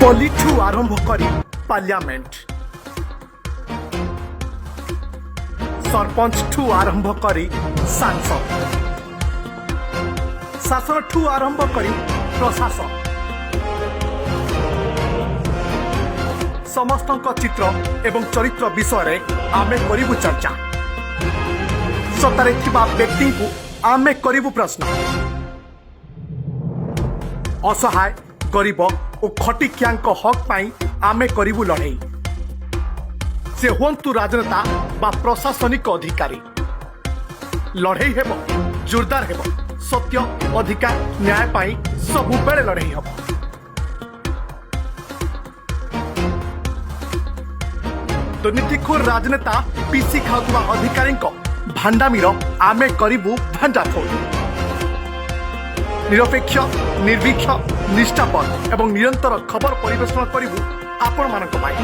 पलिठू आरंभ करी पार्लियामेंट सरपंच ठू आरंभ करी सांसद शासन ठू आरंभ करी प्रशासन समस्त चित्र एवं चरित्र विषय आमे करिबु चर्चा सतारे थिबा व्यक्ति को आमे करिबु प्रश्न असहाय गरीब और खटिकियांक हक पाई आमे करिबु लड़ाई से हुंतु राजनेता बा प्रशासनिक अधिकारी लड़ाई हेब जोरदार हेब सत्य अधिकार न्याय पाई सबु बेले लड़ाई हेब दुर्नीतिखोर राजनेता पीसी खाउवा अधिकारी भांडामीर आमे करिबु भांडाफोड़ निरपेक्ष निर्भीक्ष निष्ठापद एवं निरंतर खबर परिवेषण करिबु आपण मानक पाई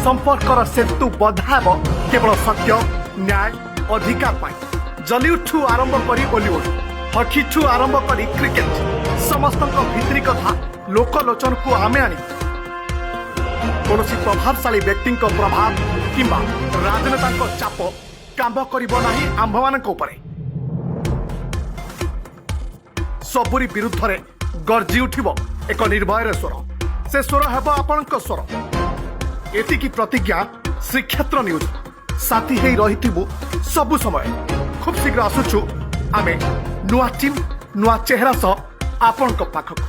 संपर्कर सेतु बधाब केवल सत्य न्याय अधिकार पाई जलीउठू आरंभ करी बॉलीवुड हकीठू आरंभ करी क्रिकेट समस्त भित्री कथा लोकलोचन को आमे आनी कौन प्रभावशाली व्यक्ति प्रभाव किंबा राजनेता चाप काम करिबो नाही आंभ मानक उपरे सबुरी विरुद्ध रे गर्जी उठिबो एक निर्भय स्वर से स्वर हेबो आपनक स्वर एतिकी प्रतिज्ञा श्रीक्षेत्र न्यूज साथी हेई रहिथिबु सबु समय खूब शीघ्र आसुछु आमे नुआ टीम नुआ चेहरा सह आपनक पाखक।